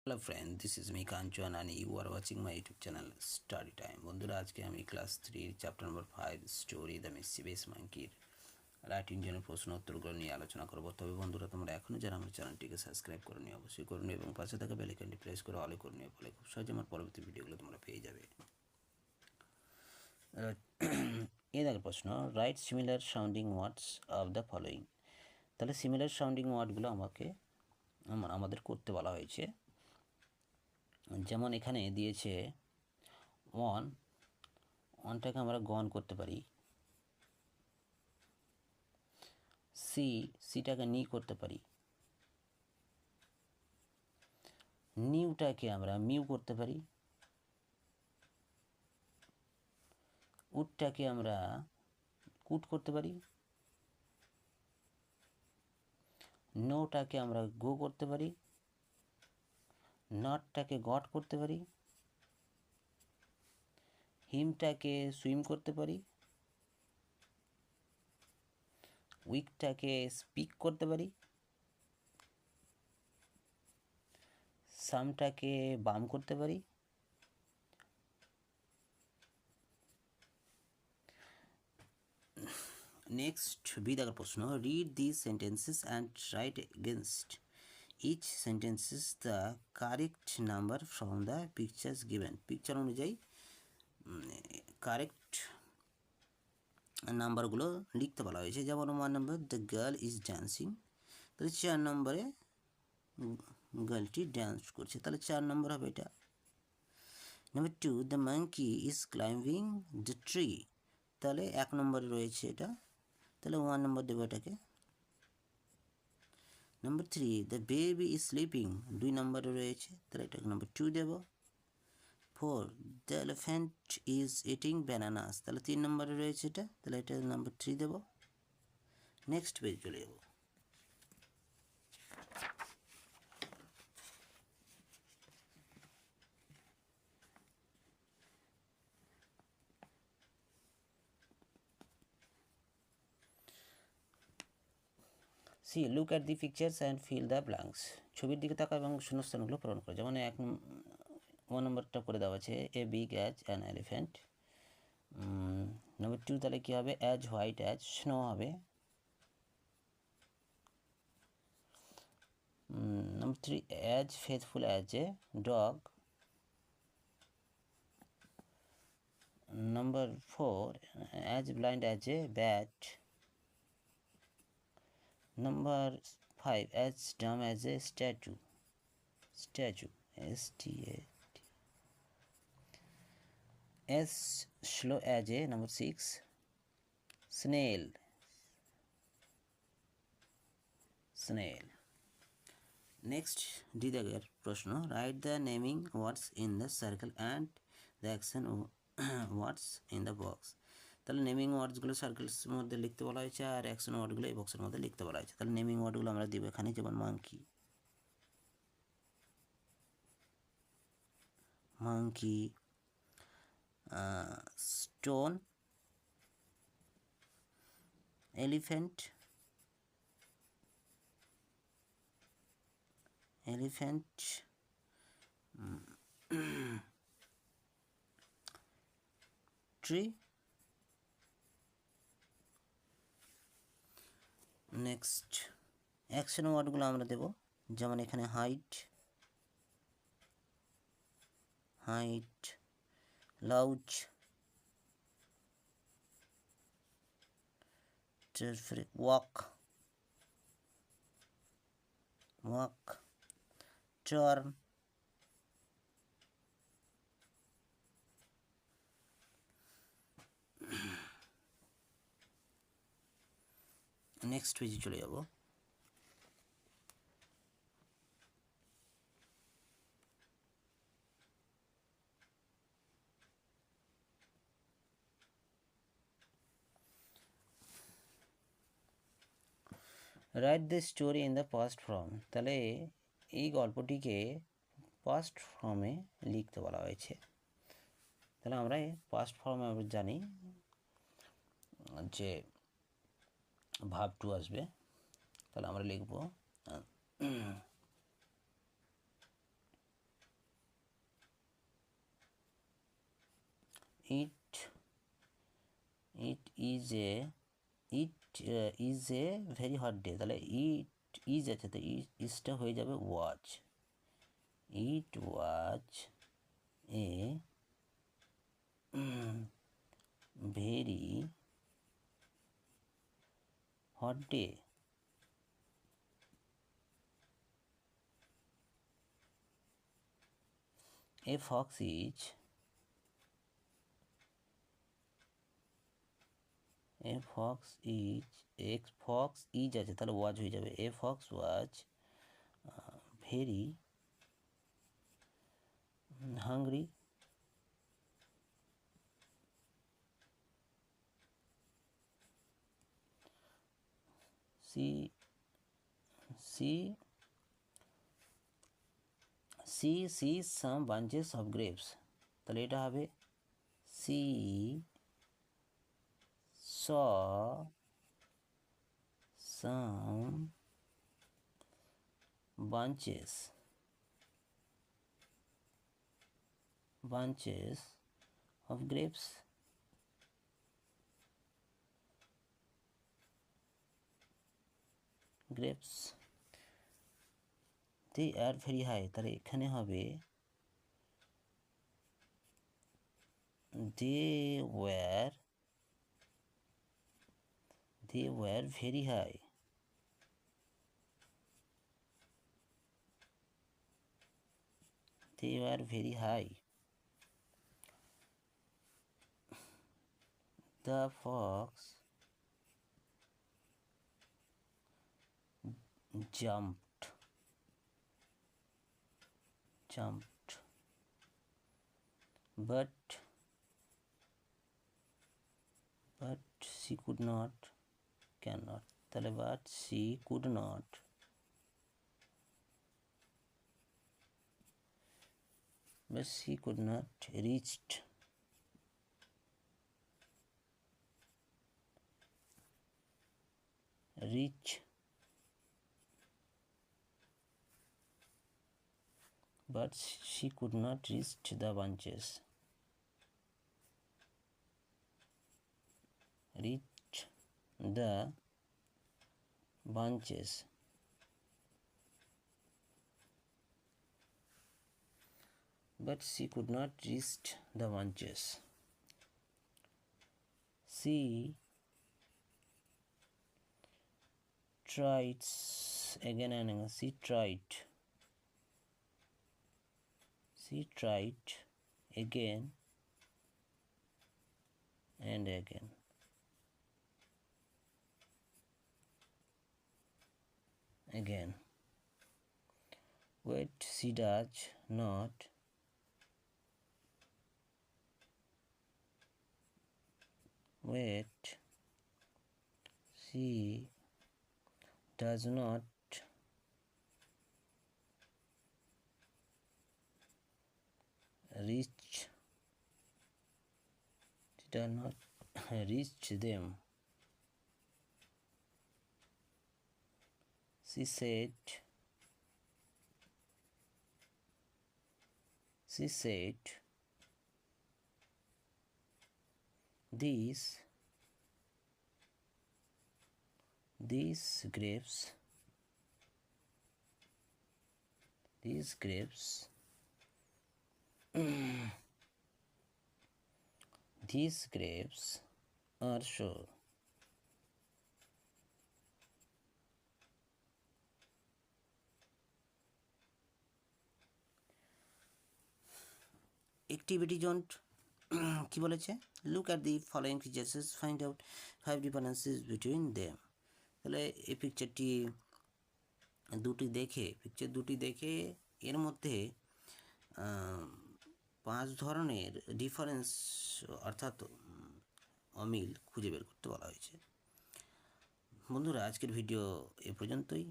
Hello friend, this is me Kanchan and you are watching my YouTube channel study time. বন্ধুরা, আজকে আমি class 3 chapter number 5 story the mischievous মাঙ্কির writing জনের প্রশ্ন উত্তরগুলো নিয়ে আলোচনা করবো। তবে বন্ধুরা, তোমরা এখনও যারা আমার চ্যানেলটিকে সাবস্ক্রাইব করে নিও অবশ্যই করে নিও এবং পাশে থাকা বেল আইকনটি প্রেস করে অলে করে নিও, ফলে খুব সহজে আমার পরবর্তী ভিডিওগুলো তোমরা পেয়ে যাবে। এই দেখো প্রশ্ন, right similar sounding words of the following. তাহলে সিমিলার সাউন্ডিং ওয়ার্ডগুলো আমাদের করতে বলা হয়েছে। যেমন এখানে দিয়েছে ওয়ানটাকে আমরা গন করতে পারি, সিটাকে নি করতে পারি, নিউটাকে আমরা মিউ করতে পারি, উটটাকে আমরা কুট করতে পারি, নোটাকে আমরা গো করতে পারি, নটটাকে গট করতে পারি, হিমটাকে সুইম করতে পারি, উইকটাকে স্পিক করতে পারি, সামটাকে বাম করতে পারি, নেক্সট বি দেখার প্রশ্ন, read this sentences and write against each sentences the correct number from the pictures given. Picture অনুযায়ী কারেক্ট নাম্বারগুলো লিখতে বলা হয়েছে। যেমন 1 number, the girl is dancing, তাহলে 4 নম্বরে গার্লটি ড্যান্স করছে, তাহলে 4 নম্বর হবে এটা। Number 2, the monkey is climbing the tree, তাহলে 1 নম্বরে রয়েছে এটা, তাহলে 1 নম্বর দেবো এটাকে। Number 3, the baby is sleeping, 2 নম্বরে রয়েছে, তাহলে এটাকে নাম্বার 2 দেবো। 4, the elephant is eating bananas, তাহলে 3 নম্বরে রয়েছে এটা, তাহলে এটা নাম্বার 3 দেবো। নেক্সট পেজ চলে যাব। C look at the pictures and fill the blanks, ছবির দিকে তাকা এবং শূন্যস্থানগুলো পূরণ করো। যেমন 1 নম্বরটা করে দেওয়া আছে, a big as an elephant. Number 2 তাহলে কী হবে, অ্যাজ হোয়াইট অ্যাজ স্নো হবে। Number 3, as faithful as a dog. Number 4, as blind as a bat. Number 5, as dumb as a statue. S-T-A. As slow as a, number 6, snail. Next, D দাগের প্রশ্ন, write the naming words in the circle and the action words in the box. তাহলে naming ওয়ার্ডসগুলো সার্কেলসের মধ্যে লিখতে বলা হয়েছে আর action ওয়ার্ডগুলো এই বক্সের মধ্যে লিখতে বলা হয়েছে। তাহলে নেমিং ওয়ার্ডগুলো আমরা দিব এখানে, যেমন monkey, stone, elephant, tree. Next action ওয়ার্ডগুলো আমরা দেব, যেমন এখানে হাইট, লাউজ, তারপরে ওয়াক, টার্ন, নেক্সট পেজে চলে যাব। Write the story in the past form, তাহলে এই গল্পটিকে পাস্ট ফর্মে লিখতে বলা হয়েছে। তাহলে আমরা পাস্ট ফর্মে আমরা জানি যে ভার্ব টু আসবে, তাহলে আমরা লিখব it is a very hot day, তাহলে ইট ইজ আছে, তো ইজটা হয়ে যাবে watch. It watch a very hot day. A fox is আছে, তাহলে ওয়াজ হয়ে যাবে। A fox was very hungry she sees some bunches of grapes, তাহলে এটা হবে she saw some bunches of grapes. They are very high, তাহলে এখানে হবে they were very high. They were very high. The fox jumped but she could not, cannot, তাহলে but she could not reach the bunches. But she could not reach the bunches. She tried again and again. She tried again and again. Wait, she does not reach them. She said these grapes are sour. Activity zone কি বলেছে? Look at the following creatures, find out 5 differences between them. তাহলে এই পিকচারটি দুটি দেখে এর মধ্যে 5 ধরনের difference অর্থাৎ অমিল খুঁজে বের করতে বলা হয়েছে। বন্ধুরা, আজকের ভিডিও এ পর্যন্তই।